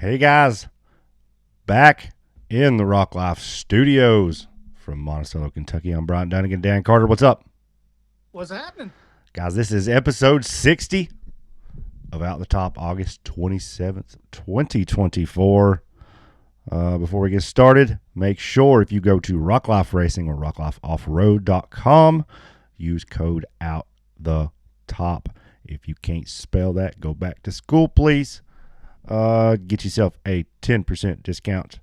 Hey guys, back in the Rock Life Studios from Monticello, Kentucky. I'm Bryant Dunagan. Dan Carter, what's up? What's happening? Guys, this is episode 60 of Out the Top, August 27th, 2024. Before we get started, make sure if you go to Rock Life Racing or rocklifeoffroad.com, use code Out the Top. If you can't spell that, go back to school, please. Get yourself a 10% discount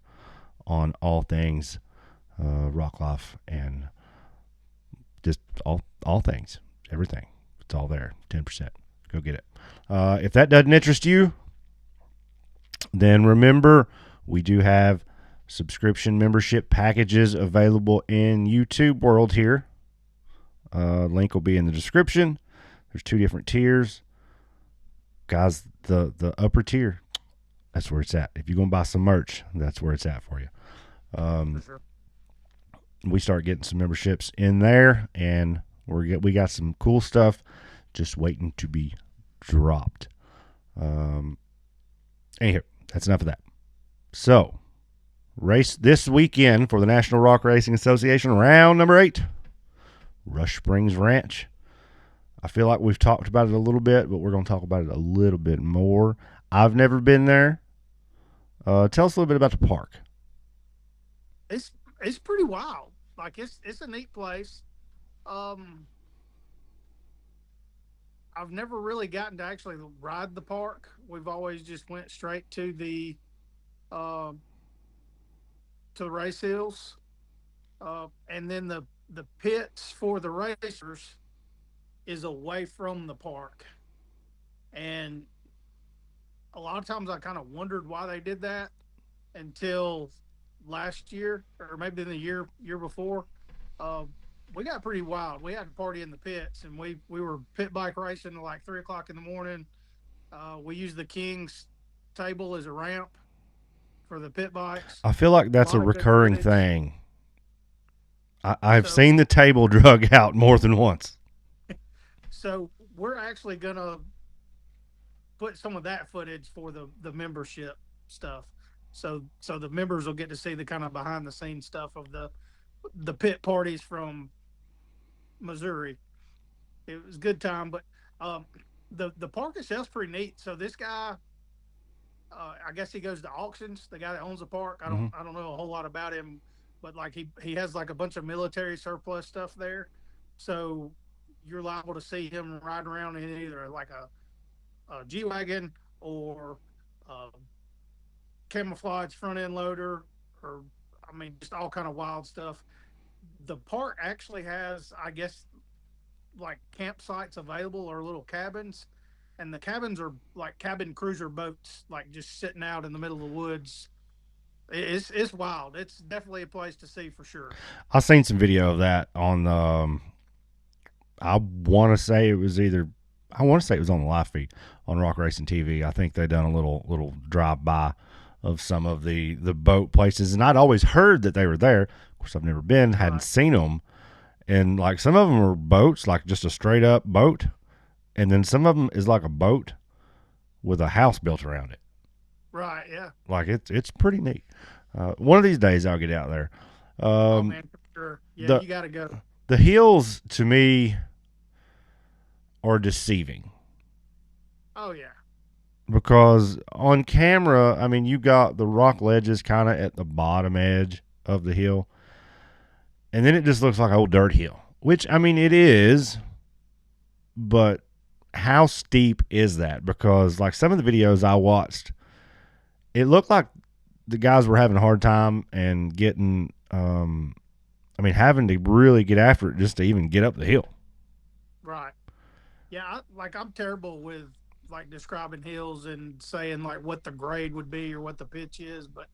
on all things Rock Life and just all things, everything. It's all there, 10%. Go get it. If that doesn't interest you, then remember we do have subscription membership packages available in YouTube world here. Link will be in the description. There's two different tiers. Guys, the upper tier, that's where it's at. If you're going to buy some merch, that's where it's at for you. For sure. We start getting some memberships in there, and we got some cool stuff just waiting to be dropped. Anyhow, that's enough of that. So, race this weekend for the National Rock Racing Association, round number 8, Rush Springs Ranch. I feel like we've talked about it a little bit, but we're going to talk about it a little bit more. I've never been there. Tell us a little bit about the park. It's pretty wild. Like it's a neat place. Um, I've never really gotten to actually ride the park. We've always just went straight uh to the race hills. And then the pits for the racers is away from the park. And a lot of times I kind of wondered why they did that until last year or maybe the year before. Uh, we got pretty wild. We had a party in the pits, and we were pit bike racing at like 3 o'clock in the morning. We used the King's table as a ramp for the pit bikes. I feel like A that's a lot of good recurring footage. thing. I've So seen the table drug out more than once. so we're actually gonna put some of that footage for the membership stuff. So the members will get to see the kind of behind the scenes stuff of the pit parties from Missouri. It was a good time, but um, the park itself's pretty neat. So this guy, I guess he goes to auctions. The guy that owns the park, Mm-hmm. I don't know a whole lot about him, but like he has like a bunch of military surplus stuff there. So you're liable to see him riding around in either like a G wagon or a camouflage front end loader, or I mean just all kind of wild stuff. The park actually has, I guess, like campsites available or little cabins, and the cabins are like cabin cruiser boats, like just sitting out in the middle of the woods. It's wild. It's definitely a place to see for sure. I've seen some video of that on. I want to say it was either. I want to say it was on the live feed on Rock Racing TV. I think they done a little drive by of some of the boat places, and I'd always heard that they were there. Of course, I've never been, hadn't Right, seen them, and like some of them are boats, like just a straight up boat, and then some of them is like a boat with a house built around it. right, yeah. Like it's pretty neat. One of these days I'll get out there. Oh Um, man, for sure. Yeah, the you got to go. the hills to me are deceiving Oh yeah, because on camera, I mean, you got the rock ledges kind of at the bottom edge of the hill, and then it just looks like an old dirt hill. Which I mean, it is, but how steep is that? Because like some of the videos I watched, it looked like the guys were having a hard time and getting, I mean, having to really get after it just to even get up the hill. right. Yeah, I'm terrible with like describing hills and saying like what the grade would be or what the pitch is, but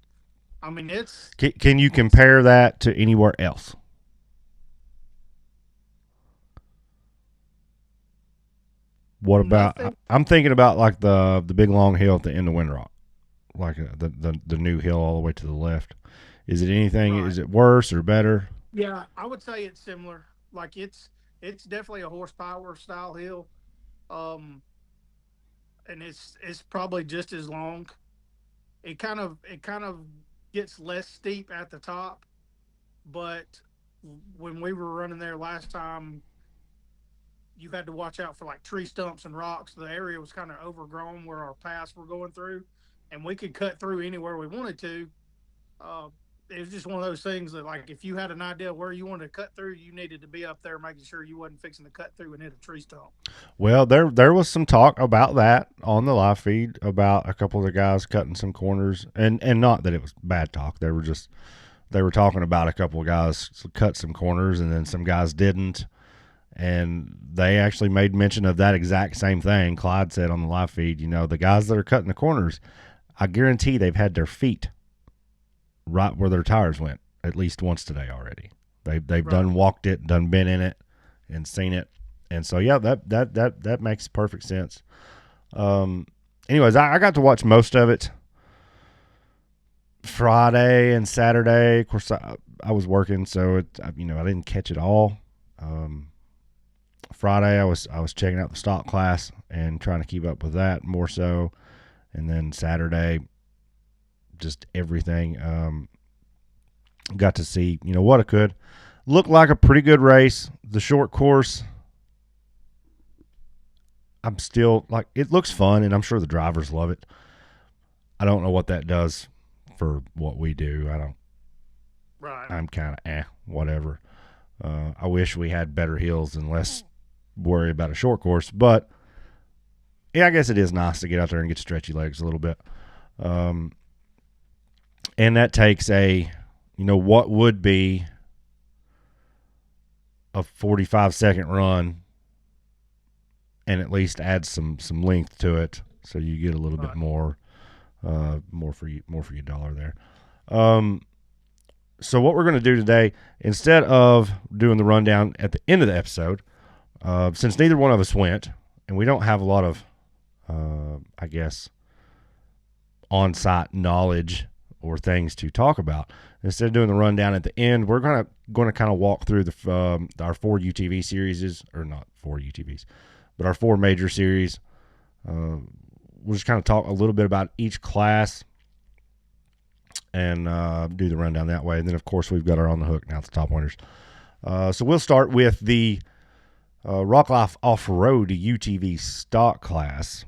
I mean Can you it's compare that to anywhere else? What about? nothing. I'm thinking about like the big long hill at the end of Windrock, like the new hill all the way to the left. Is it anything? Right. Is it worse or better? Yeah, I would say it's similar. Like it's definitely a horsepower style hill. Um, and it's probably just as long. it kind of gets less steep at the top, but when we were running there last time, you had to watch out for like tree stumps and rocks. The area was kind of overgrown where our paths were going through, and we could cut through anywhere we wanted to. Uh, it was just one of those things that, like, if you had an idea where you wanted to cut through, you needed to be up there making sure you wasn't fixing to cut through and hit a tree stump. Well, there was some talk about that on the live feed about a couple of the guys cutting some corners, and not that it was bad talk. They were talking about a couple of guys cut some corners, and then some guys didn't. And they actually made mention of that exact same thing. Clyde said on the live feed, the guys that are cutting the corners, I guarantee they've had their feet right where their tires went at least once today already. They've done walked it, done been in it, and seen it. And so yeah, that makes perfect sense. Anyways, I got to watch most of it Friday and Saturday. Of course, I was working, so I didn't catch it all. Friday, I was checking out the stock class and trying to keep up with that more so, and then Saturday, just everything. Got to see what it could look like a pretty good race. The short course, I'm still like, it looks fun, and I'm sure the drivers love it. I don't know what that does for what we do. Right. I'm kind of whatever. I wish we had better hills and less worry about a short course, but yeah, I guess it is nice to get out there and get stretchy legs a little bit. And that takes what would be a 45-second run, and at least add some length to it, so you get a little bit more for your dollar there. So what we're going to do today, instead of doing the rundown at the end of the episode, since neither one of us went, and we don't have a lot of, I guess, on-site knowledge or things to talk about, instead of doing the rundown at the end, we're going to kind of walk through our 4 UTV series, or not 4 UTVs, but our 4 major series. We'll just kind of talk a little bit about each class and do the rundown that way. And then, of course, we've got our On the Hook now, the top winners. So we'll start with the Rock Life Off-Road UTV stock class.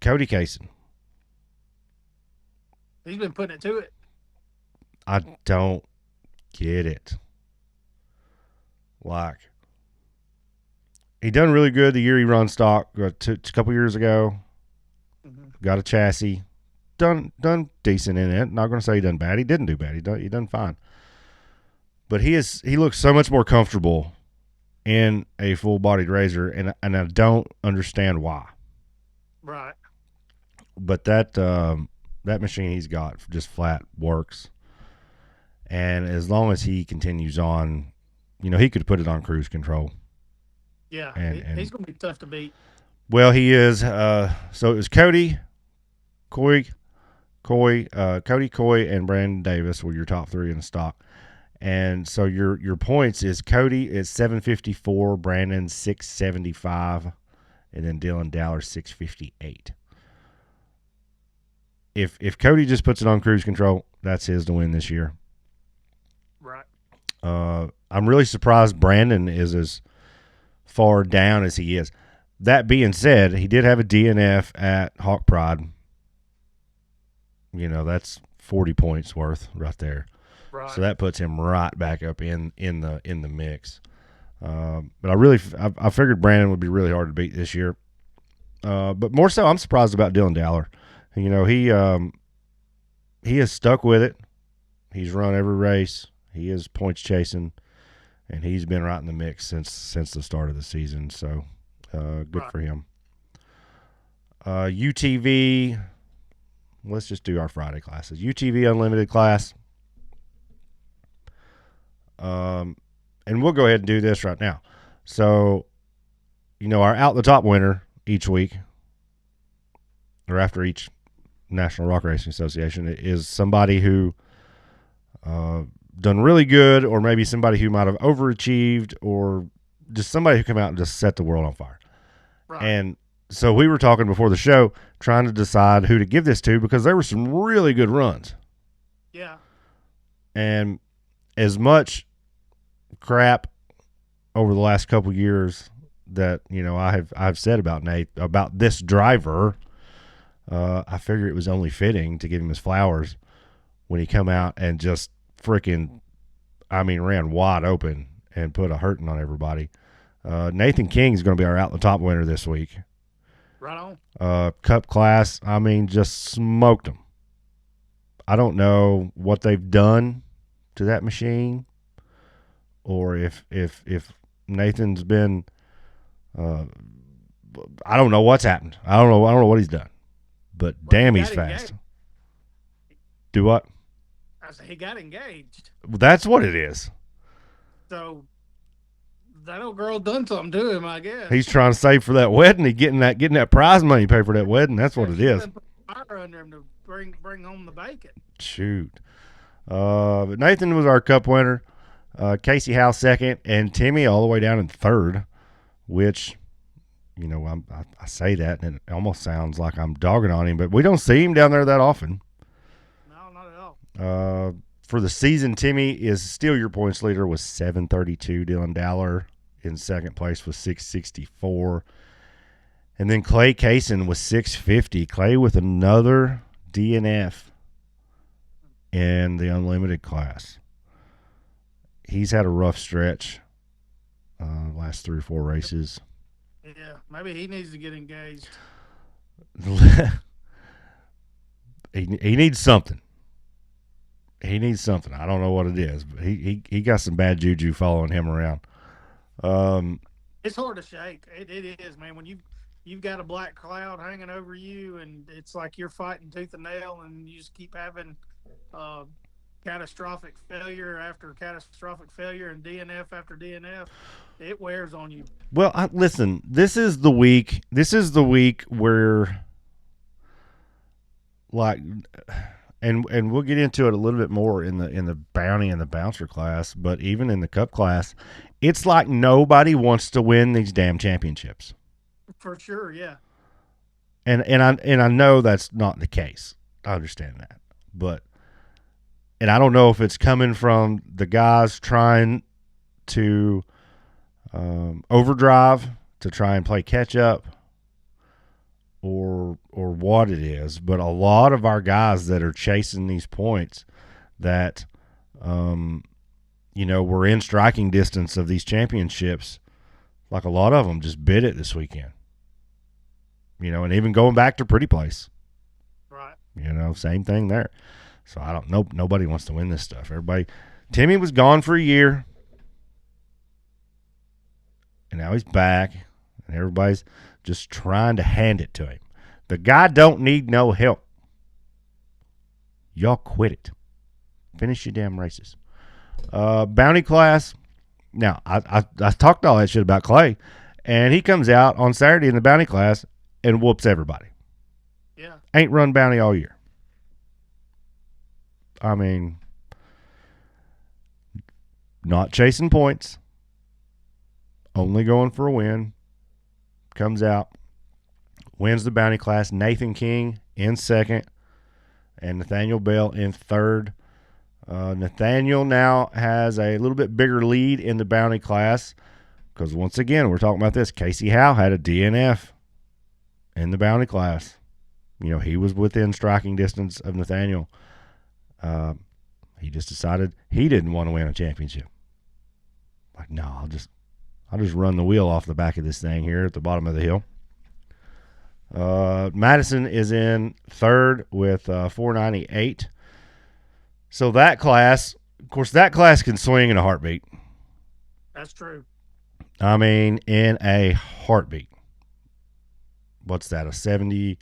Cody Kaysen. He's been putting it to it. I don't get it. Like, he done really good the year he run stock a couple years ago. Mm-hmm. Got a chassis. Done decent in it. Not going to say he done bad. He didn't do bad. He done fine. But he looks so much more comfortable in a full-bodied RZR, and I don't understand why. Right. But that machine he's got just flat works. And as long as he continues on, he could put it on cruise control. Yeah, he's going to be tough to beat. Well, he is. So it was Cody, Coy, and Brandon Davis were your top 3 in the stock. And so your points is Cody is 754, Brandon 675, and then Dylan Dowler 658. If Cody just puts it on cruise control, that's his to win this year. Right. I'm really surprised Brandon is as far down as he is. That being said, he did have a DNF at Hawk Pride. That's 40 points worth right there. Right. So that puts him right back up in the mix. But I figured Brandon would be really hard to beat this year. But more so, I'm surprised about Dylan Dowler. He has stuck with it. He's run every race. He is points chasing, and he's been right in the mix since the start of the season. So good for him. UTV. Let's just do our Friday classes. UTV Unlimited class. And we'll go ahead and do this right now. So, our out the top winner each week, or after each National Rock Racing Association, is somebody who done really good, or maybe somebody who might have overachieved, or just somebody who came out and just set the world on fire. Right. And so we were talking before the show, trying to decide who to give this to because there were some really good runs. Yeah. And as much crap over the last couple of years that I've said about Nate about this driver, I figure it was only fitting to give him his flowers when he come out and just freaking, ran wide open and put a hurting on everybody. Nathan King is going to be our out the top winner this week. Right on. Cup class, just smoked them. I don't know what they've done to that machine, or if Nathan's been. I don't know what's happened. I don't know what he's done, but damn, he's fast. Engaged. Do what? I said he got engaged. Well, that's what it is. So that old girl done something to him, I guess. He's trying to save for that wedding. He's getting that prize money pay for that wedding. That's what it is. Put fire under him to bring home the bacon. Shoot. But Nathan was our cup winner. Casey Howe second, and Timmy all the way down in third, which, I say that and it almost sounds like I'm dogging on him, but we don't see him down there that often. No, not at all. For the season, Timmy is still your points leader with 732. Dylan Dowler in second place with 664. And then Clay Kaysen with 650. Clay with another DNF in the unlimited class. He's had a rough stretch last 3 or 4 races. Yeah, maybe he needs to get engaged. he needs something. He needs something. I don't know what it is, but he got some bad juju following him around. It's hard to shake. It is, man. When you've got a black cloud hanging over you, and it's like you're fighting tooth and nail, and you just keep having catastrophic failure after catastrophic failure and DNF after DNF, it wears on you. Well, listen, this is the week where, like, and we'll get into it a little bit more in the bounty and the bouncer class, but even in the cup class, it's like nobody wants to win these damn championships. For sure, yeah. And I know that's not the case. I understand that, but. And I don't know if it's coming from the guys trying to overdrive to try and play catch up, or what it is. But a lot of our guys that are chasing these points that, were in striking distance of these championships, like a lot of them just bid it this weekend. And even going back to Pretty Place. Right. Same thing there. So I don't know. Nobody wants to win this stuff. Timmy was gone for a year, and now he's back, and everybody's just trying to hand it to him. The guy don't need no help. Y'all quit it. Finish your damn races. Bounty class. Now, I talked all that shit about Clay, and he comes out on Saturday in the bounty class and whoops everybody. Yeah. Ain't run bounty all year. Not chasing points, only going for a win. Comes out, wins the bounty class. Nathan King in second, and Nathaniel Bell in third. Nathaniel now has a little bit bigger lead in the bounty class because, once again, we're talking about this. Casey Howe had a DNF in the bounty class. He was within striking distance of Nathaniel. He just decided he didn't want to win a championship. Like, no, I'll just run the wheel off the back of this thing here at the bottom of the hill. Madison is in third with 498. So that class, of course, can swing in a heartbeat. That's true. In a heartbeat. What's that? A 70?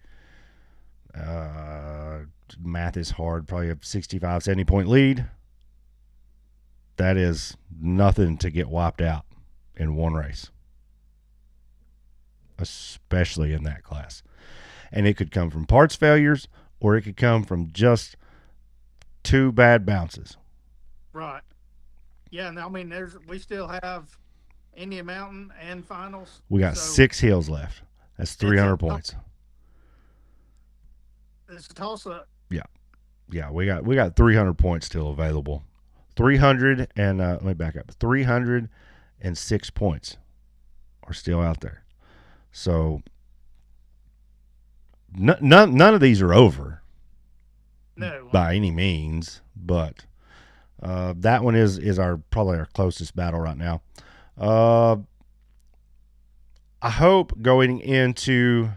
Math is hard. Probably a 65, 70-point lead. That is nothing to get wiped out in one race, especially in that class. And it could come from parts failures, or it could come from just 2 bad bounces. Right. Yeah, and we still have Indian Mountain and finals. We got 6 hills left. That's 300 points. It's a toss up. Yeah, we got 300 points still available. 300 and let me back up. 306 points are still out there. So none of these are over. No, by any means, but that one is our probably our closest battle right now. I hope going into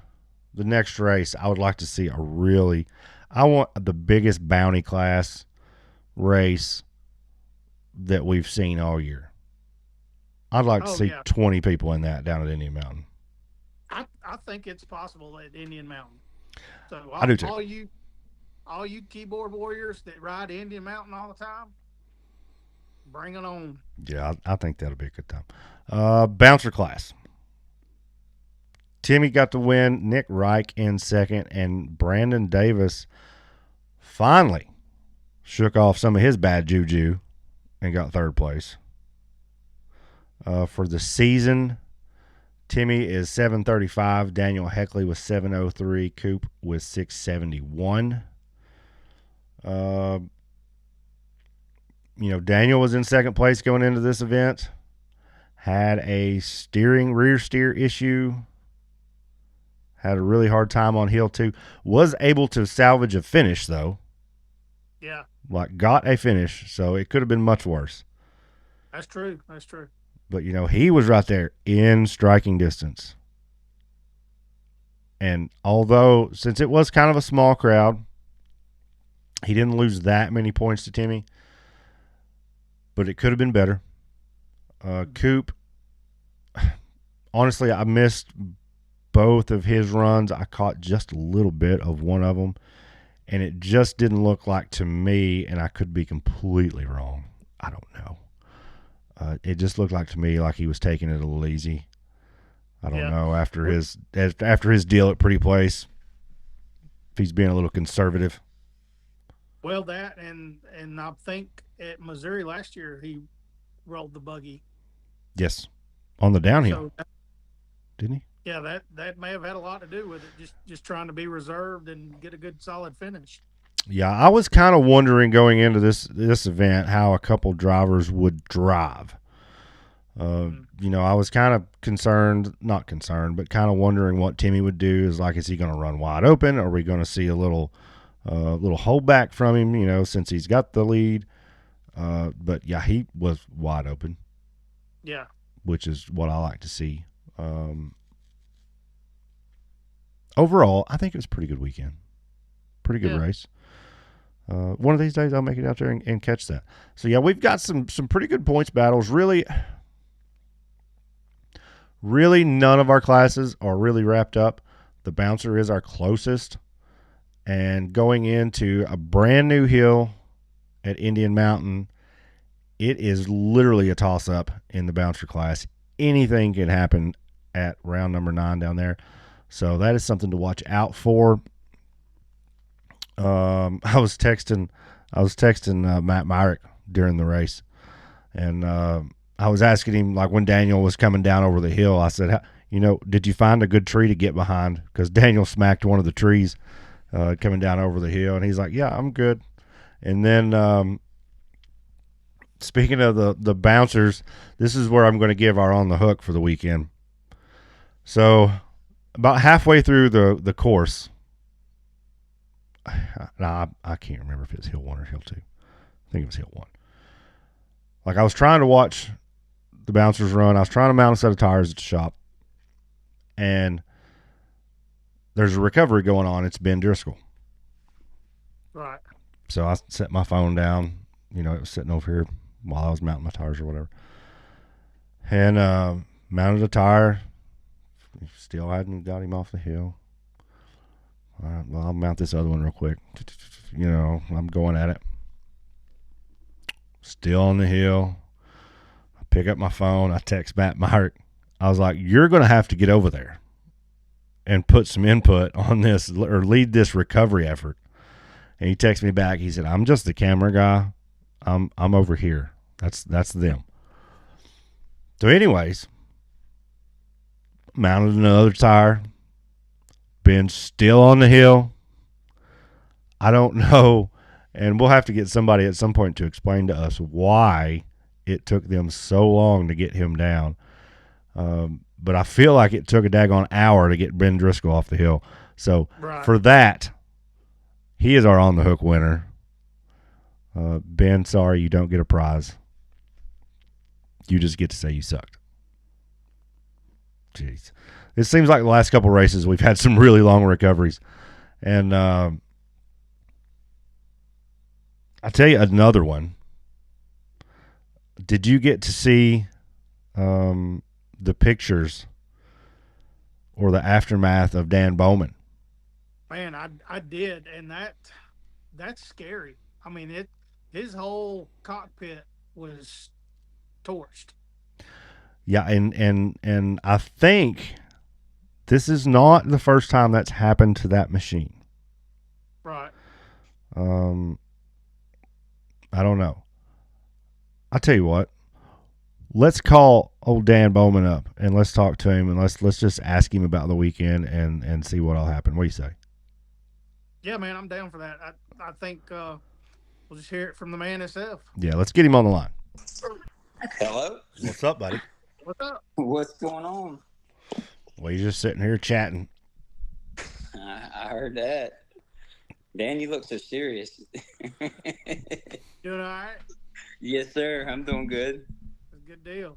the next race, I would like to see I want the biggest bounty class race that we've seen all year. I'd like to see 20 people in that down at Indian Mountain. I think it's possible at Indian Mountain. So I do too. All you keyboard warriors that ride Indian Mountain all the time, bring it on. Yeah, I think that'll be a good time. Bouncer class. Timmy got the win. Nick Reich in second, and Brandon Davis finally shook off some of his bad juju and got third place. For the season, Timmy is 735. Daniel Heckley was 703. Coop was 671. Daniel was in second place going into this event. Had a rear steer issue. Had a really hard time on hill 2. Was able to salvage a finish, though. Yeah. Got a finish, so it could have been much worse. That's true. But, he was right there in striking distance. And although, since it was kind of a small crowd, he didn't lose that many points to Timmy. But it could have been better. Coop, honestly, I missed both of his runs. I caught just a little bit of one of them, and it just didn't look like to me, and I could be completely wrong. I don't know. It just looked like to me like he was taking it a little easy. I don't know after his deal at Pretty Place, if he's being a little conservative. Well, that and I think at Missouri last year he rolled the buggy. Yes, on the downhill, didn't he? Yeah, that may have had a lot to do with it. Just trying to be reserved and get a good solid finish. Yeah, I was kind of wondering going into this event how a couple drivers would drive. I was kind of not concerned, but kind of wondering what Timmy would do. Is he going to run wide open? Are we going to see a little holdback from him? Since he's got the lead. But yeah, he was wide open. Yeah, which is what I like to see. Overall, I think it was a pretty good weekend. Pretty good race. One of these days, I'll make it out there and catch that. So yeah, we've got some pretty good points battles. Really, none of our classes are really wrapped up. The bouncer is our closest, and going into a brand new hill at Indian Mountain, it is literally a toss-up in the bouncer class. Anything can happen at round number 9 down there. So that is something to watch out for. I was texting Matt Myrick during the race, and I was asking him, when Daniel was coming down over the hill, I said, did you find a good tree to get behind? Because Daniel smacked one of the trees coming down over the hill, and he's like, yeah, I'm good. And then speaking of the bouncers, this is where I'm going to give our on the hook for the weekend. So about halfway through the course, I can't remember if it was hill 1 or hill 2. I think it was hill 1. I was trying to watch the bouncers run. I was trying to mount a set of tires at the shop, and there's a recovery going on. It's Ben Driscoll. Right. So I set my phone down. It was sitting over here while I was mounting my tires or whatever. And mounted a tire. Still hadn't got him off the hill. All right, well, I'll mount this other one real quick. I'm going at it. Still on the hill. I pick up my phone. I text Matt Myrick. I was like, you're going to have to get over there and put some input on this or lead this recovery effort. And he texted me back. He said, I'm just the camera guy. I'm over here. That's them. So anyways, mounted another tire, Ben's still on the hill. I don't know, and we'll have to get somebody at some point to explain to us why it took them so long to get him down. But I feel like it took a daggone hour to get Ben Driscoll off the hill. So for that, he is our on the hook winner. Ben, sorry you don't get a prize. You just get to say you sucked. Jeez. It seems like the last couple races we've had some really long recoveries. And I'll tell you another one. Did you get to see the pictures or the aftermath of Dan Bowman? Man, I did, and that's scary. I mean, his whole cockpit was torched. Yeah, and I think this is not the first time that's happened to that machine. Right. I don't know. I'll tell you what. Let's call old Dan Bowman up and let's talk to him and let's just ask him about the weekend and see what'll happen. What do you say? Yeah, man, I'm down for that. I think we'll just hear it from the man himself. Yeah, let's get him on the line. Hello? What's up, buddy? What's up? What's going on? Well, you're just sitting here chatting. I heard that. Dan, you look so serious. Doing all right? Yes, sir. I'm doing good. It's a good deal.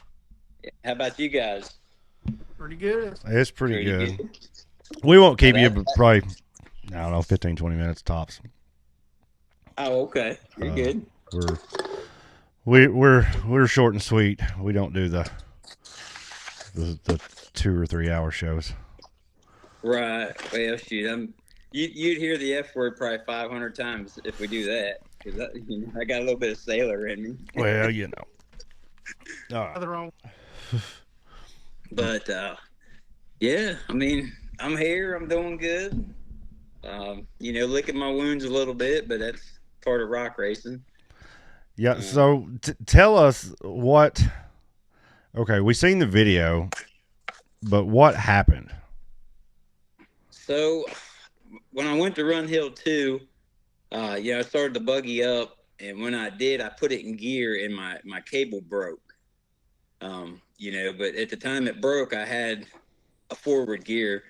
How about you guys? Pretty good. It's pretty good. We won't keep you probably, I don't know, 15, 20 minutes tops. Oh, okay. You're good. We're short and sweet. We don't do the 2 or 3 hour shows. Right. Well, shoot, you'd hear the F word probably 500 times if we do that. Because I got a little bit of sailor in me. Well, you know. All right. Nothing wrong. But, yeah, I mean, I'm here. I'm doing good. Licking my wounds a little bit, but that's part of rock racing. Yeah, so tell us what... Okay, we seen the video, but what happened? So, when I went to Run Hill 2, I started the buggy up, and when I did, I put it in gear, and my cable broke. But at the time it broke, I had a forward gear,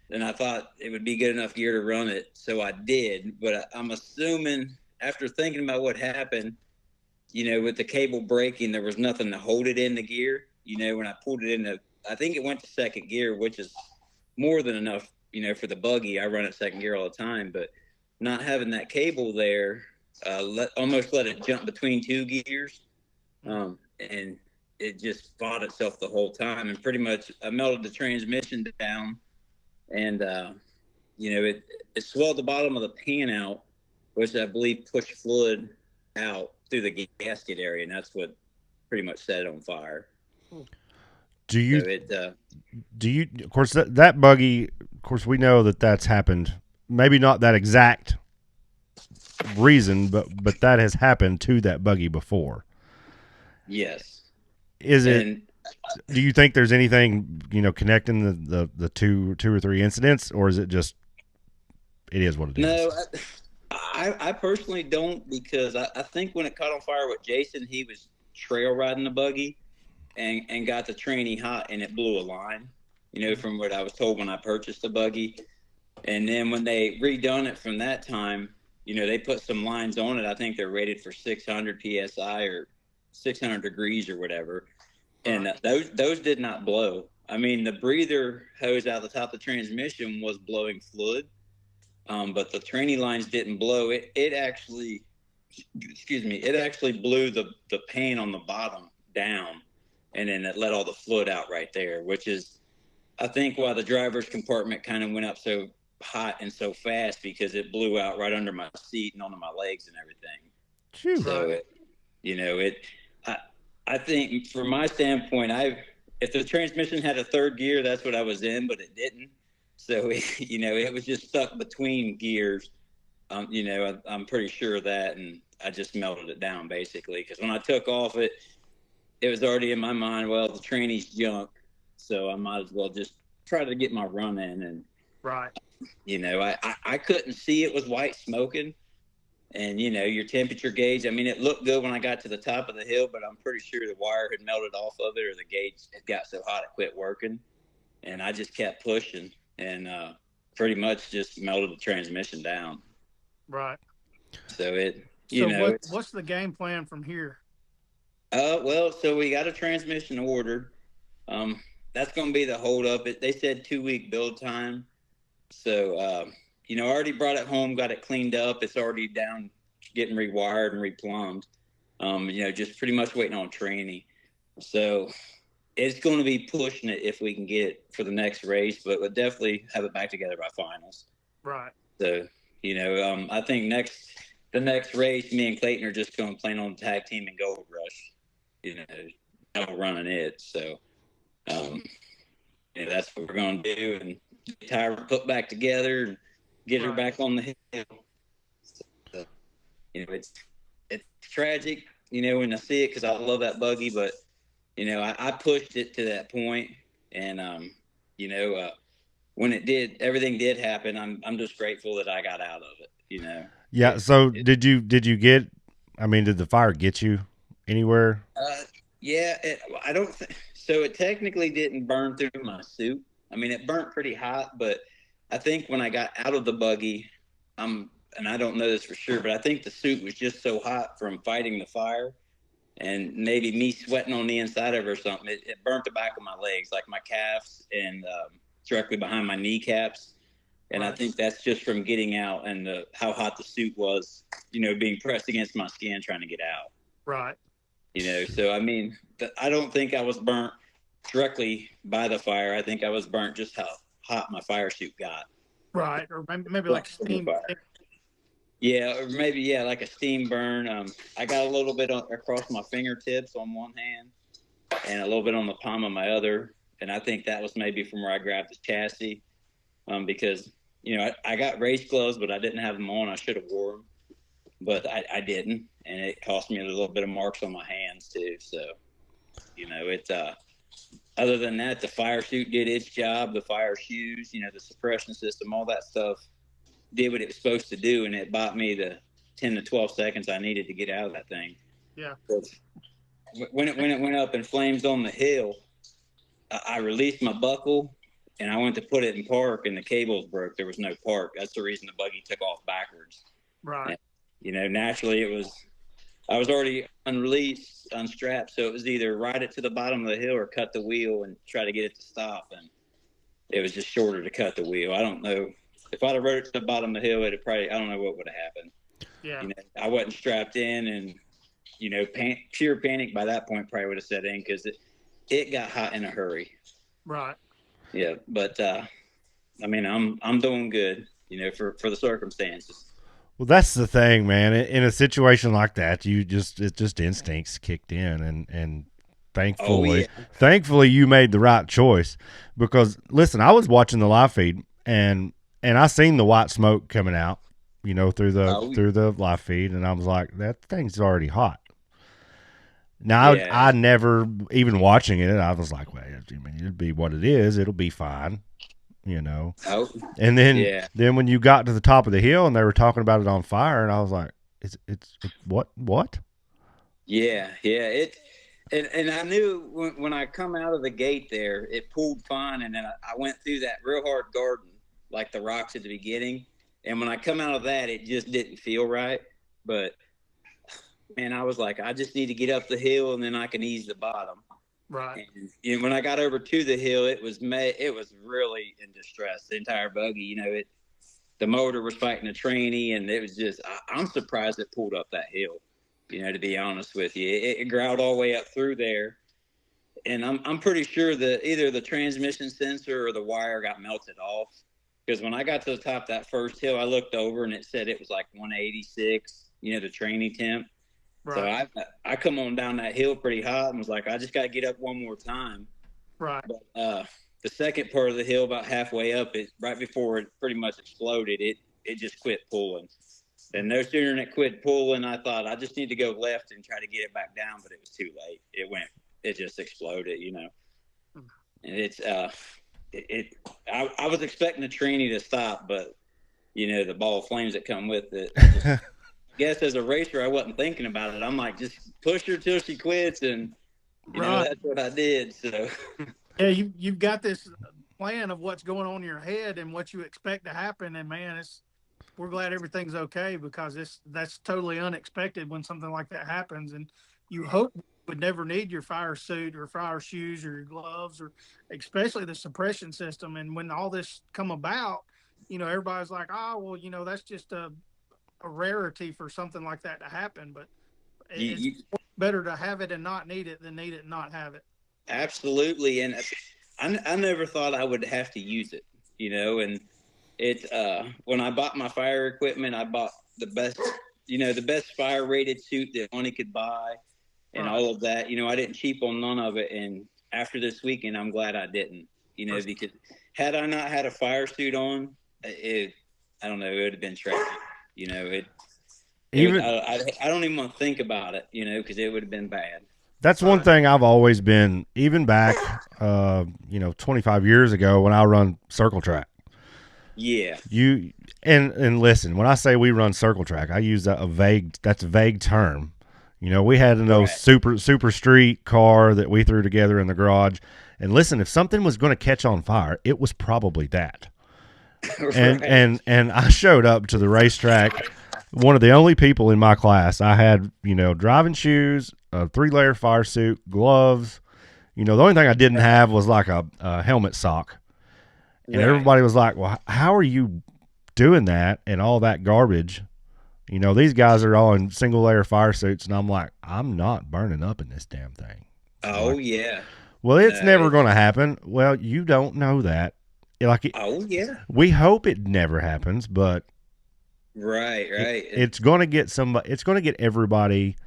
and I thought it would be good enough gear to run it, so I did. But I'm assuming, after thinking about what happened, with the cable breaking, there was nothing to hold it in the gear. When I pulled it in, I think it went to second gear, which is more than enough, for the buggy. I run at second gear all the time, but not having that cable there, almost let it jump between two gears. And it just fought itself the whole time. And pretty much I melted the transmission down and, it swelled the bottom of the pan out, which I believe pushed fluid out through the gasket area, and that's what pretty much set it on fire. Do you of course that buggy, of course we know that's happened, maybe not that exact reason, but that has happened to that buggy before. Yes. Do you think there's anything, connecting the two or three incidents, or is it just, it is what it is? No, I personally don't, because I think when it caught on fire with Jason, he was trail riding the buggy and got the tranny hot, and it blew a line, from what I was told when I purchased the buggy. And then when they redone it from that time, they put some lines on it. I think they're rated for 600 PSI or 600 degrees or whatever. And those did not blow. I mean, the breather hose out the top of the transmission was blowing fluid. But the tranny lines didn't blow. It actually blew the pan on the bottom down, and then it let all the fluid out right there, which is, I think, why the driver's compartment kind of went up so hot and so fast, because it blew out right under my seat and onto my legs and everything. Phew. So I think from my standpoint, if the transmission had a third gear, that's what I was in, but it didn't. So, it was just stuck between gears. I'm pretty sure of that, and I just melted it down, basically. Because when I took off, it was already in my mind, well, the tranny's junk, so I might as well just try to get my run in. And, Right. You know, I couldn't see it was white smoking. And, you know, your temperature gauge, I mean, it looked good when I got to the top of the hill, but I'm pretty sure the wire had melted off of it or the gauge had got so hot it quit working. And I just kept pushing and pretty much just melted the transmission down. Right. So it, you So know, what's the game plan from here? well, so we got a transmission ordered. Um, that's going to be the holdup. They said 2-week build time. So, you know, I already brought it home, got it cleaned up. It's already down, getting rewired and replumbed. You know, just pretty much waiting on training. So it's going to be pushing it if we can get it for the next race, but we'll definitely have it back together by finals. Right. So, you know, I think the next race, me and Clayton are just going to plan on tag team and Gold Rush. You know, running it. So, you know, that's what we're going to do, and get Tyra put back together and get her back on the hill. So, you know, it's tragic, you know, when I see it because I love that buggy, but you know, I pushed it to that point, and you know, when everything did happen. I'm just grateful that I got out of it. You know. Yeah. So did you get? I mean, did the fire get you anywhere? Yeah. I don't think so. It technically didn't burn through my suit. I mean, it burnt pretty hot, but I think when I got out of the buggy, and I don't know this for sure, but I think the suit was just so hot from fighting the fire. And maybe me sweating on the inside of it or something, it burnt the back of my legs, like my calves and directly behind my kneecaps. And I think that's just from getting out and how hot the suit was, you know, being pressed against my skin trying to get out. Right. You know, so I mean, I don't think I was burnt directly by the fire. I think I was burnt just how hot my fire suit got. Right. Or maybe like steam. Yeah, or maybe like a steam burn. I got a little bit across my fingertips on one hand, and a little bit on the palm of my other, and I think that was maybe from where I grabbed the chassis, because you know I got race gloves, but I didn't have them on. I should have wore them, but I didn't, and it cost me a little bit of marks on my hands too. So, you know, it's other than that, the fire suit did its job. The fire shoes, you know, the suppression system, all that stuff did what it was supposed to do, and it bought me the 10 to 12 seconds I needed to get out of that thing. Yeah. When it went up in flames on the hill, I released my buckle, and I went to put it in park, and the cables broke. There was no park. That's the reason the buggy took off backwards. Right. And, you know, naturally I was already unstrapped, so it was either ride it to the bottom of the hill or cut the wheel and try to get it to stop. And it was just shorter to cut the wheel. I don't know. If I'd have rode it to the bottom of the hill, I don't know what would have happened. Yeah. You know, I wasn't strapped in, and, you know, pure panic by that point probably would have set in because it got hot in a hurry. Right. Yeah. But, I mean, I'm doing good, you know, for the circumstances. Well, that's the thing, man. In a situation like that, it's just instincts kicked in, and thankfully you made the right choice because listen, I was watching the live feed and I seen the white smoke coming out, you know, through the live feed, and I was like, that thing's already hot. Now I never even watching it, I was like, well, I mean, it'll be what it is. It'll be fine, you know. Oh, and then when you got to the top of the hill and they were talking about it on fire, and I was like, it's what? Yeah. And I knew when I come out of the gate there, it pulled fine, and then I went through that real hard garden, like the rocks at the beginning. And when I come out of that, it just didn't feel right. But, man, I was like, I just need to get up the hill, and then I can ease the bottom. Right. And you know, when I got over to the hill, it was really in distress. The entire buggy, you know, the motor was fighting a trainee, and it was just I'm surprised it pulled up that hill. You know, to be honest with you, it growled all the way up through there, and I'm pretty sure that either the transmission sensor or the wire got melted off. Because when I got to the top of that first hill, I looked over and it said it was like 186. You know, the trainee temp. Right. So I come on down that hill pretty hot and was like, I just got to get up one more time. Right. But the second part of the hill, about halfway up, right before it pretty much exploded, it just quit pulling. And no sooner than it quit pulling, I thought I just need to go left and try to get it back down, but it was too late. It just exploded, you know. And it's I was expecting the tranny to stop, but the ball of flames that come with it. I guess as a racer, I wasn't thinking about it. I'm like, just push her till she quits, and Right. that's what I did. So Yeah, you've got this plan of what's going on in your head and what you expect to happen, and man, we're glad everything's okay because that's totally unexpected when something like that happens, and you hope you would never need your fire suit or fire shoes or your gloves or especially the suppression system. And when all this come about, everybody's like, oh well, that's just a rarity for something like that to happen, but you, it's you better to have it and not need it than need it and not have it. absolutely, and I never thought I would have to use it. And it's when I bought my fire equipment, I bought the best fire rated suit that money could buy, and Right. all of that. I didn't cheap on none of it. And after this weekend, I'm glad I didn't. Because had I not had a fire suit on, I don't know, it would have been tragic. Even I don't even want to think about it. Because it would have been bad. that's one thing I've always been, even back, 25 years ago when I run circle track. Yeah. And listen, when I say we run circle track, I use that's a vague term. We had an old super street car that we threw together in the garage. And listen, if something was going to catch on fire, it was probably that. Right. And I showed up to the racetrack. One of the only people in my class. I had, driving shoes, a 3-layer fire suit, gloves. The only thing I didn't have was like a helmet sock. And everybody was like, well, how are you doing that and all that garbage? These guys are all in single-layer fire suits. And I'm like, I'm not burning up in this damn thing. Oh, like, yeah. Well, it's never going to happen. Well, you don't know that. Oh, yeah. We hope it never happens, but right. It's going to get somebody. It's going to get everybody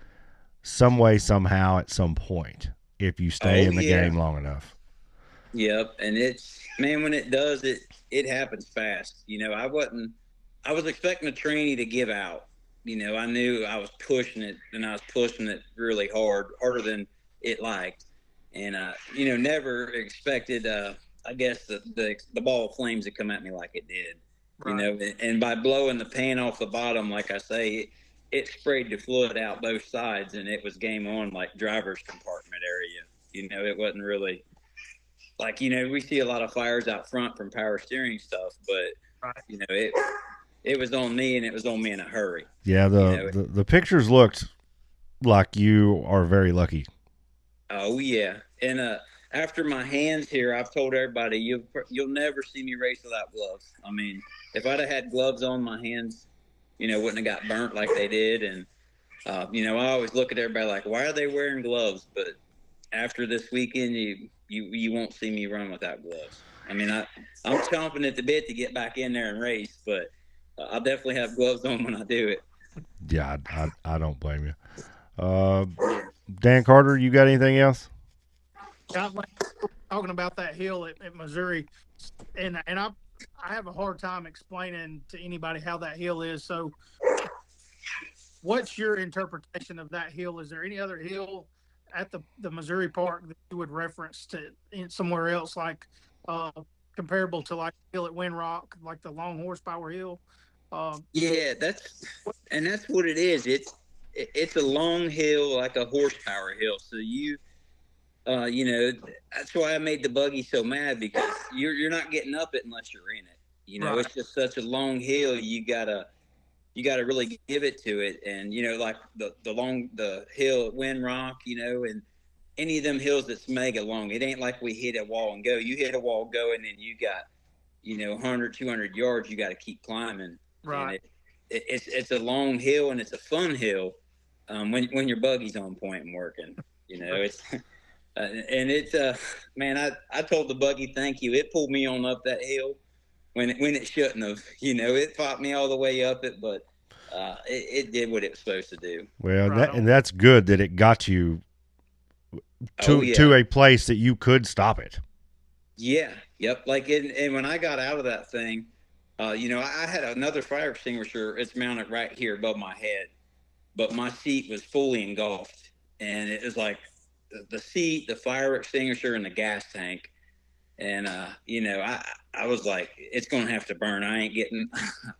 some way, somehow, at some point if you stay in the game long enough. Yep, and when it does, it happens fast. I was expecting a tranny to give out. I knew I was pushing it, and I was pushing it really harder than it liked, and never expected. I guess the ball of flames to come at me like it did. Right. And by blowing the pan off the bottom, like I say, it sprayed the fluid out both sides, and it was game on, like driver's compartment area. It wasn't really like we see a lot of fires out front from power steering stuff, but right. it was on me, and it was on me in a hurry. Yeah, the pictures looked like you are very lucky. Oh yeah, and after my hands here, I've told everybody you'll never see me race without gloves. I mean, if I'd have had gloves on, my hands, wouldn't have got burnt like they did. And I always look at everybody like, why are they wearing gloves? But after this weekend, you won't see me run without gloves. I mean, I'm chomping at the bit to get back in there and race, but I'll definitely have gloves on when I do it. Yeah, I don't blame you. Dan Carter, you got anything else? Talking about that hill at Missouri, and I have a hard time explaining to anybody how that hill is. So, what's your interpretation of that hill? Is there any other hill at the Missouri Park that you would reference to somewhere else, like comparable to like the hill at Windrock, like the long horsepower hill? Yeah, that's what it is. It's a long hill, like a horsepower hill. So that's why I made the buggy so mad, because you're not getting up it unless you're in it. Right. It's just such a long hill. You gotta really give it to it. And like the hill at Windrock, and any of them hills that's mega long. It ain't like we hit a wall and go. You hit a wall, go, and then you got 100, 200 yards. You got to keep climbing. Right. And it's a long hill, and it's a fun hill when your buggy's on point and working. It's and it's man, I told the buggy thank you. It pulled me on up that hill when it shouldn't have. It popped me all the way up it, but it did what it was supposed to do. Well, that's good that it got you to a place that you could stop it. Yeah. Yep. Like and when I got out of that thing, I had another fire extinguisher. It's mounted right here above my head, but my seat was fully engulfed, and it was like the seat, the fire extinguisher, and the gas tank. And you know, I was like, it's gonna have to burn. I ain't getting.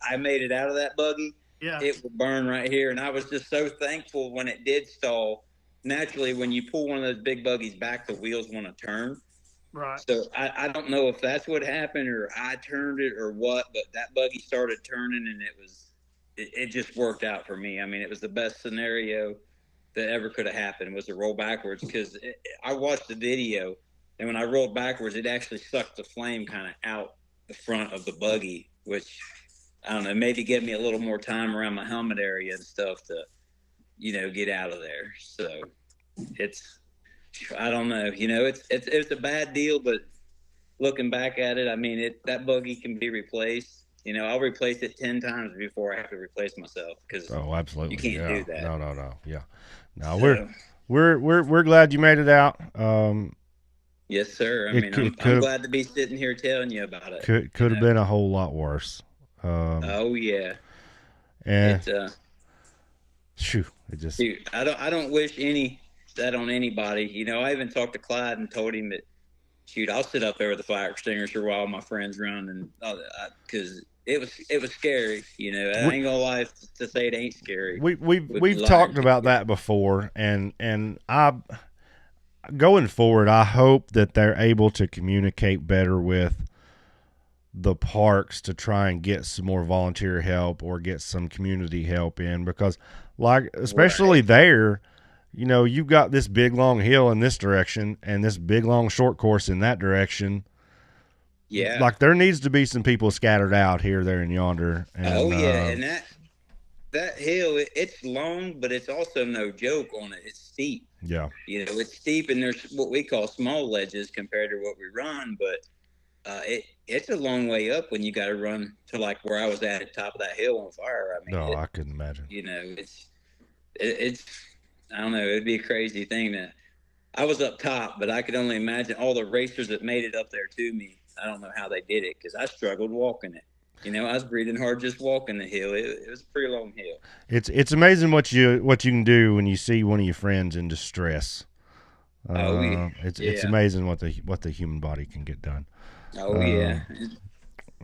I made it out of that buggy. Yeah. It will burn right here, and I was just so thankful when it did stall. Naturally, when you pull one of those big buggies back, the wheels want to turn. Right. So I don't know if that's what happened or I turned it or what, but that buggy started turning, and it just worked out for me. I mean, it was the best scenario that ever could have happened was to roll backwards because I watched the video, and when I rolled backwards, it actually sucked the flame kind of out the front of the buggy, which I don't know, maybe gave me a little more time around my helmet area and stuff to, you know, get out of there. So it's, I don't know, you know, it's a bad deal, but looking back at it, I mean, that buggy can be replaced. You know, I'll replace it 10 times before I have to replace myself because Oh, absolutely. you can't do that. No. Yeah. No, So, we're glad you made it out. yes, sir. I It mean, could I'm glad to be sitting here telling you about it. could have been a whole lot worse. Oh yeah. And It it just dude, I don't wish that on anybody. You know, I even talked to Clyde and told him that shoot, I'll sit up there with the fire extinguisher while my friends run and because it was scary. You know, I ain't gonna lie to say it ain't scary. We've talked about that before, and I going forward, I hope that they're able to communicate better with the parks to try and get some more volunteer help or get some community help in because, like, especially there, you know, you've got this big long hill in this direction and this big long short course in that direction. Yeah, like there needs to be some people scattered out here, there, and yonder. And, and that hill, it's long, but it's also no joke on it. It's steep. Yeah. You know, it's steep, and there's what we call small ledges compared to what we run, but it's a long way up when you got to run to like where I was at the top of that hill on fire. I mean, I couldn't imagine. You know, it's I don't know. It'd be a crazy thing I was up top, but I could only imagine all the racers that made it up there to me. I don't know how they did it because I struggled walking it. You know, I was breathing hard just walking the hill. It was a pretty long hill. It's amazing what you can do when you see one of your friends in distress. It's amazing what the human body can get done. Oh yeah.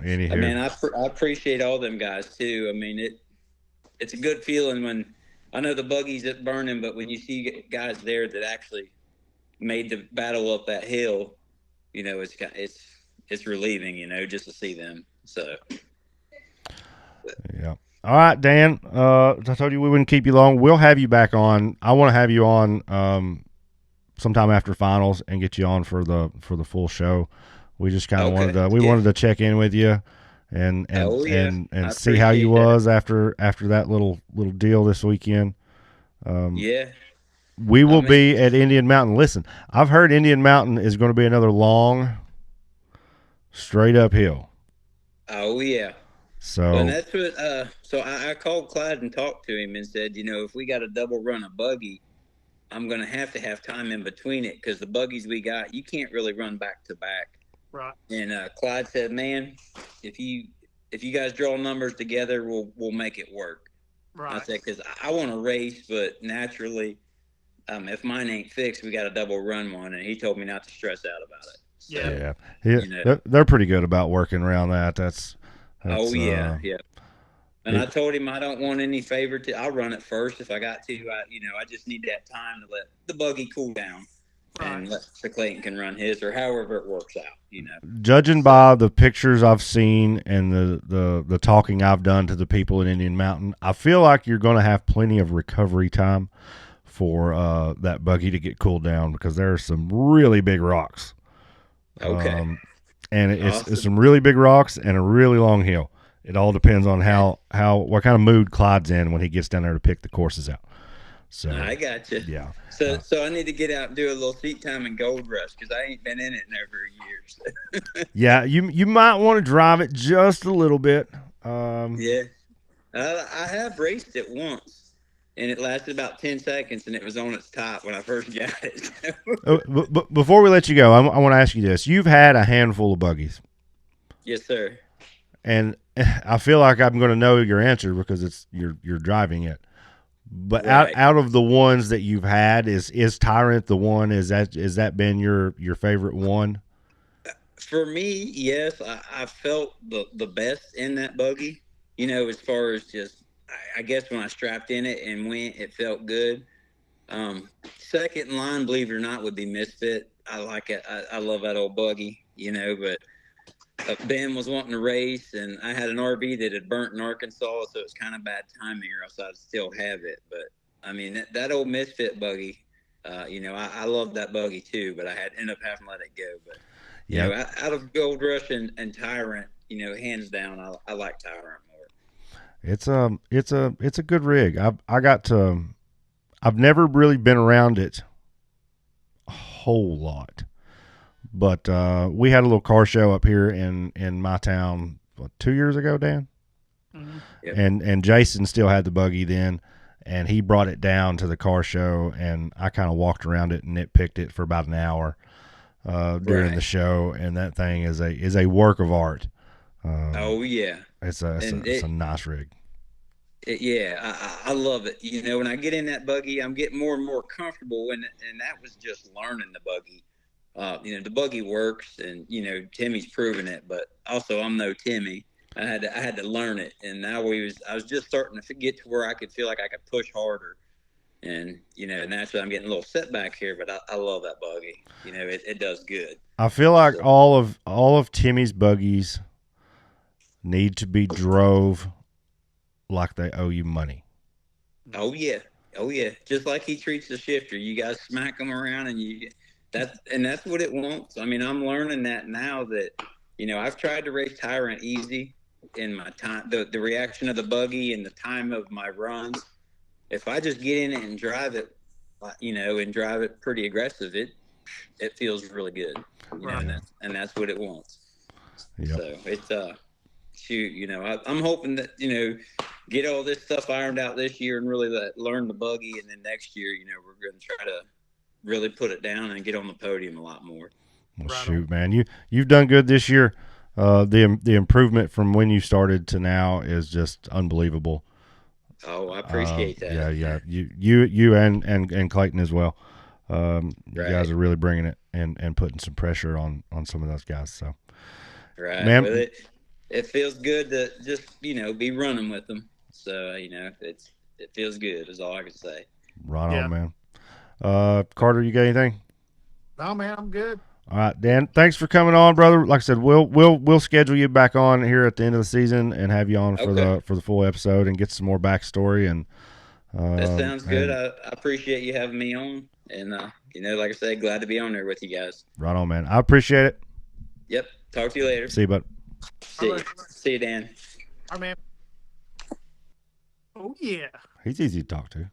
Anywho. I mean, I appreciate all them guys too. I mean, it's a good feeling when I know the buggy's at burning, but when you see guys there that actually made the battle up that hill, you know, it's relieving, you know, just to see them. So yeah. All right, Dan. I told you we wouldn't keep you long. We'll have you back on. I want to have you on sometime after finals and get you on for the full show. We just kind of wanted to check in with you and see how you was after that little deal this weekend. We will be at Indian Mountain. Listen, I've heard Indian Mountain is going to be another long, straight uphill. Oh yeah. So and that's what. So I called Clyde and talked to him and said, you know, if we got a double run a buggy, I'm going to have time in between it because the buggies we got, you can't really run back to back. Right. And Clyde said, man, if you guys draw numbers together, we'll make it work. Right. I said, because I want to race, but naturally, if mine ain't fixed, we got a double run one. And he told me not to stress out about it. So, you know, they're pretty good about working around that. That's oh yeah. And I told him I don't want any favor I'll run it first if I got to. I just need that time to let the buggy cool down and let so Clayton can run his or however it works out. You know, judging by the pictures I've seen and the talking I've done to the people in Indian Mountain, I feel like you're going to have plenty of recovery time for that buggy to get cooled down because there are some really big rocks. Okay. And it's some really big rocks and a really long hill. It all depends on what kind of mood Clyde's in when he gets down there to pick the courses out. So I got you. Yeah. So I need to get out and do a little seat time in Gold Rush because I ain't been in it in over years. Yeah, you might want to drive it just a little bit. Yeah, I have raced it once, and it lasted about 10 seconds, and it was on its top when I first got it. But before we let you go, I want to ask you this: you've had a handful of buggies. Yes, sir. And I feel like I'm going to know your answer because you're driving it. But out of the ones that you've had, is Tyrant the one? Is that been your favorite one? For me, yes, I felt the best in that buggy. As far as just, I guess when I strapped in it and went, it felt good. Second in line, believe it or not, would be Misfit. I like it. I love that old buggy, but Ben was wanting to race, and I had an RV that had burnt in Arkansas, so it's kind of bad timing, or else I'd still have it. But I mean, that old Misfit buggy, I love that buggy too, but I had end up having to let it go. But Yeah, out of Gold Rush and Tyrant, hands down, I like Tyrant more. it's a good rig. I've never really been around it a whole lot, but we had a little car show up here in my town 2 years ago, Dan. Mm-hmm. Yep. And Jason still had the buggy then, and he brought it down to the car show, and I kind of walked around it and nitpicked it for about an hour during Right. the show, and that thing is a work of art. Oh yeah, It's and a nice rig. yeah, I love it. When I get in that buggy, I'm getting more and more comfortable, and that was just learning the buggy. The buggy works, and Timmy's proven it. But also, I'm no Timmy. I had to learn it, and now I was just starting to get to where I could feel like I could push harder, and naturally I'm getting a little setback here, but I love that buggy. It does good. I feel like So, all of Timmy's buggies need to be drove like they owe you money. oh yeah, oh yeah, just like he treats the shifter. You guys smack them around, and that's what it wants. I mean, I'm learning that now that I've tried to race Tyrant easy in my time. The reaction of the buggy and the time of my runs. If I just get in it and drive it, and drive it pretty aggressive, it feels really good. Right. And that's what it wants. Yep. So it's shoot, I'm hoping that get all this stuff ironed out this year and really learn the buggy, and then next year, we're going to try to really put it down and get on the podium a lot more. Well, Right shoot, on. man, you've done good this year. The improvement from when you started to now is just unbelievable. Oh, I appreciate Yeah, that. yeah. You and Clayton as well. You guys Right, are really bringing it and putting some pressure on some of those guys. So, right. Well, man, it feels good to just be running with them. So it feels good. Is all I can say. right Yeah. on, man. Carter, you got anything? No, man, I'm good. All right, Dan. Thanks for coming on, brother. Like I said, we'll schedule you back on here at the end of the season and have you on for Okay, the full episode and get some more backstory and that sounds good. and I appreciate you having me on, and like I said, glad to be on there with you guys. right on, man. I appreciate it. Yep. Talk to you later. See you, bud. See you, Dan. All right, man. Oh yeah, He's easy to talk to.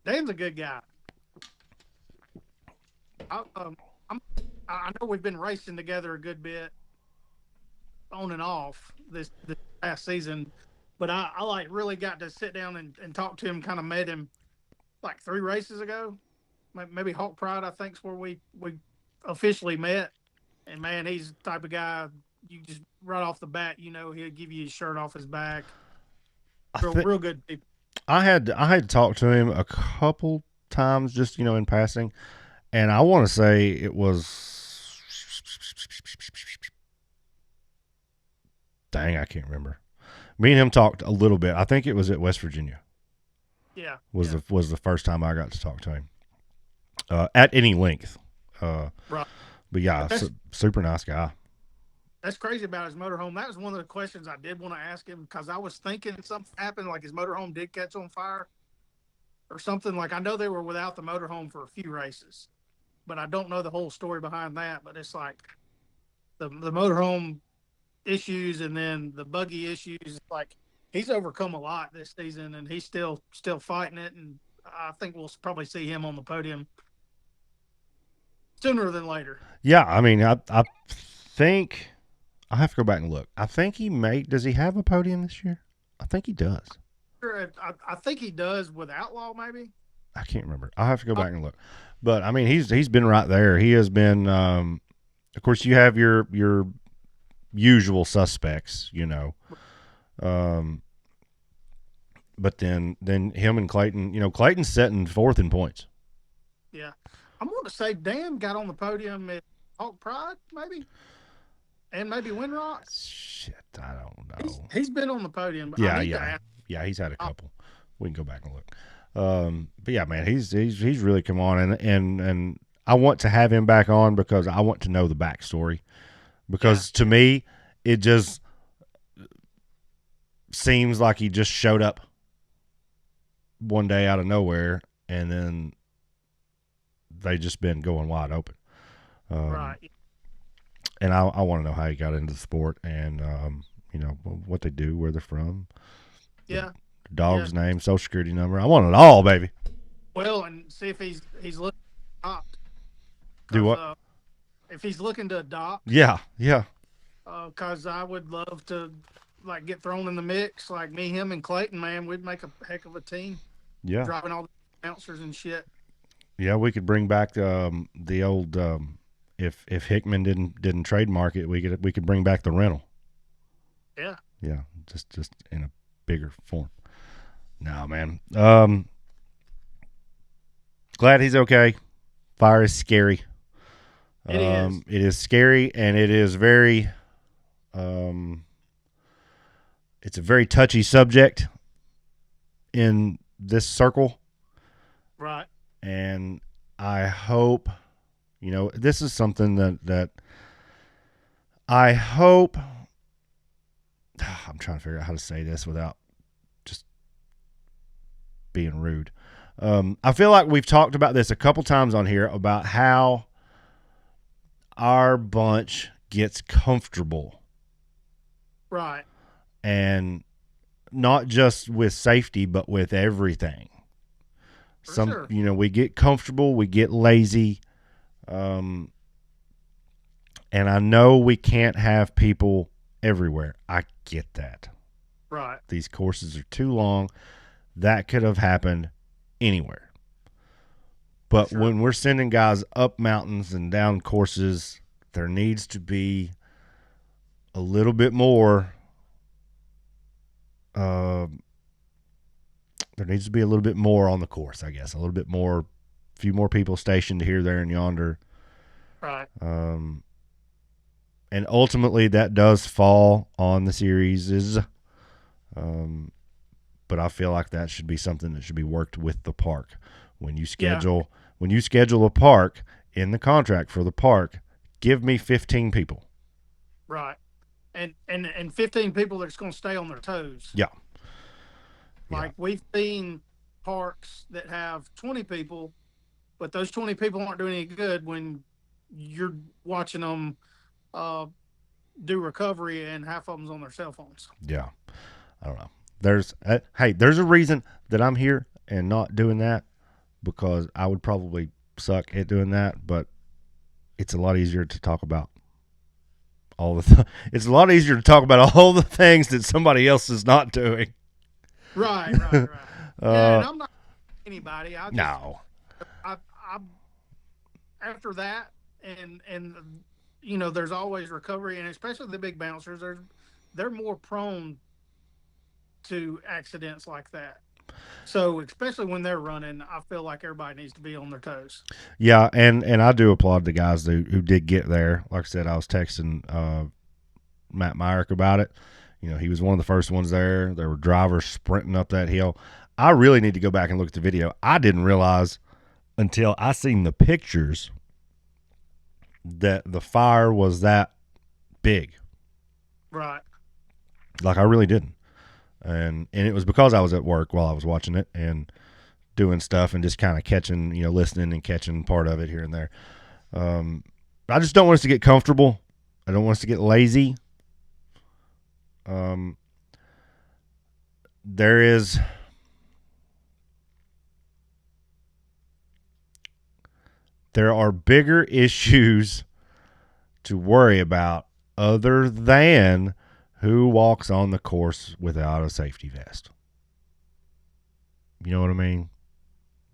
Dan's a good guy. I, I know we've been racing together a good bit, on and off this past season, but I like really got to sit down and talk to him. Kind of met him like 3 races ago, maybe Hawk Pride. I think's where we officially met. And man, he's the type of guy you just right off the bat, he'll give you his shirt off his back. Real good people. I had talked to him a couple times just in passing, and I want to say it was dang, I can't remember. Me and him talked a little bit. I think it was at West Virginia. Yeah, Was the first time I got to talk to him at any length. right. But yeah, super nice guy. That's crazy about his motorhome. That was one of the questions I did want to ask him because I was thinking something happened, like his motorhome did catch on fire or something. Like I know they were without the motorhome for a few races, but I don't know the whole story behind that. But it's like the motorhome issues and then the buggy issues. Like he's overcome a lot this season, and he's still fighting it. And I think we'll probably see him on the podium sooner than later. Yeah, I mean, I think I have to go back and look. I think does he have a podium this year? I think he does. I think he does with Outlaw, maybe. I can't remember. I'll have to go back and look. But I mean, he's been right there. He has been. Of course, you have your usual suspects, but then him and Clayton. Clayton's setting fourth in points. Yeah. I'm going to say Dan got on the podium at Hawk Pride, maybe, and maybe Windrock. Shit, I don't know. He's been on the podium. But I Yeah, need to yeah, ask. yeah. He's had a couple. We can go back and look. But yeah, man, he's really come on, and I want to have him back on because I want to know the backstory. Because to me, it just seems like he just showed up one day out of nowhere, and then they just been going wide open. Right. And I want to know how he got into the sport, and you know what they do, where they're from, Yeah. the dog's name, social security number. I want it all, baby. Well, and see if he's looking to adopt. Do what? If he's looking to adopt. Yeah, yeah. Because I would love to like get thrown in the mix, like me, him, and Clayton. Man, we'd make a heck of a team. Yeah, driving all the bouncers and shit. Yeah, we could bring back the old if Hickman didn't trademark it, we could bring back the rental. Yeah. Yeah, just in a bigger form. No, man. Glad he's okay. Fire is scary. It is. It is scary, and it is very. It's a very touchy subject in this circle. Right. And I hope, you know, this is something that I hope. I'm trying to figure out how to say this without just being rude. I feel like we've talked about this a couple times on here about how our bunch gets comfortable. Right. And not just with safety, but with everything. Sure. You know, we get comfortable, we get lazy. And I know we can't have people everywhere. I get that. Right. These courses are too long. That could have happened anywhere. But when we're sending guys up mountains and down courses, there needs to be a little bit more. There needs to be a little bit more on the course, I guess. A little bit more, a few more people stationed here, there, and yonder. Right. And ultimately, that does fall on the series. But I feel like that should be something that should be worked with the park. When you schedule a park in the contract for the park, give me 15 people. Right. And 15 people that's going to stay on their toes. Yeah. Like we've seen parks that have 20 people, but those 20 people aren't doing any good when you're watching them do recovery and half of them's on their cell phones. Yeah. I don't know. There's a reason that I'm here and not doing that, because I would probably suck at doing that, but it's a lot easier to talk about it's a lot easier to talk about all the things that somebody else is not doing. Right. And I'm not anybody. No. I after that, and you know, there's always recovery, and especially the big bouncers, they're more prone to accidents like that. So especially when they're running, I feel like everybody needs to be on their toes. Yeah, and I do applaud the guys who did get there. Like I said, I was texting Matt Myrick about it. You know, he was one of the first ones there. There were drivers sprinting up that hill. I really need to go back and look at the video. I didn't realize until I seen the pictures that the fire was that big. Right. Like, I really didn't. And it was because I was at work while I was watching it and doing stuff and just kind of catching, you know, listening and catching part of it here and there. I just don't want us to get comfortable. I don't want us to get lazy. There are bigger issues to worry about other than who walks on the course without a safety vest. You know what I mean?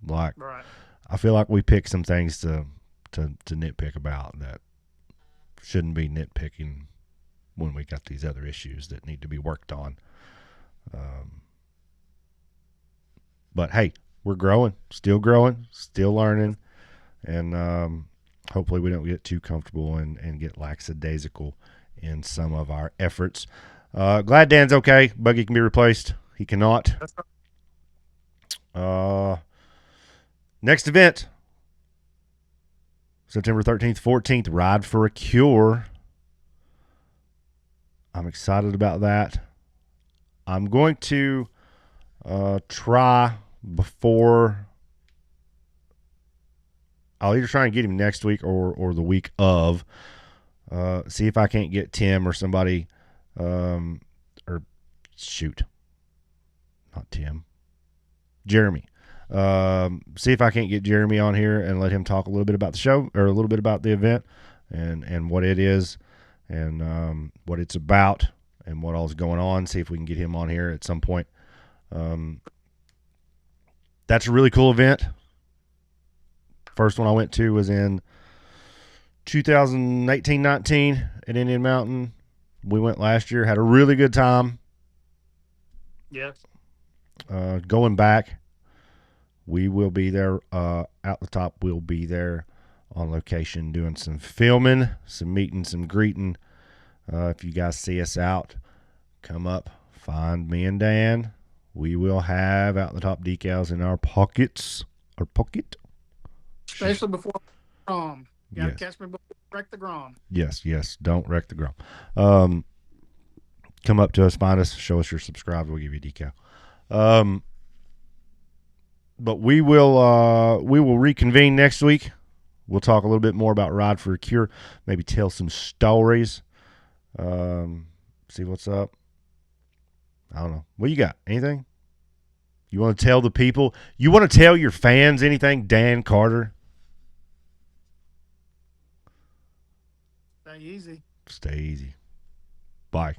Like, right. I feel like we pick some things to nitpick about that shouldn't be nitpicking when we got these other issues that need to be worked on. But hey, we're growing, still learning, and hopefully we don't get too comfortable and get lackadaisical in some of our efforts. Glad Dan's okay. Buggy can be replaced. He cannot. That's right. Next event, September 13th, 14th, Ride for a Cure. I'm excited about that. I'm going to try before. I'll either try and get him next week or the week of. See if I can't get Tim or somebody, or shoot, not Tim, Jeremy. See if I can't get Jeremy on here and let him talk a little bit about the show or a little bit about the event and what it is and what it's about and what all's going on. See if we can get him on here at some point. That's a really cool event. First one I went to was in 2018-19 at Indian Mountain. We went last year, had a really good time. Yes. Going back, we will be there. Out the top, we'll be there on location doing some filming, some meeting, some greeting. If you guys see us out, come up, find me and Dan. We will have Out the Top decals in our pockets. Our pocket. Especially before Grom. You got to Yes. catch me before I wreck the Grom. Yes. Don't wreck the Grom. Come up to us, find us, show us you're subscribed. We'll give you a decal. But we will reconvene next week. We'll talk a little bit more about Ride for a Cure. Maybe tell some stories. See what's up. I don't know. What you got? Anything? You want to tell the people? You want to tell your fans anything, Dan Carter? Stay easy. Stay easy. Bye.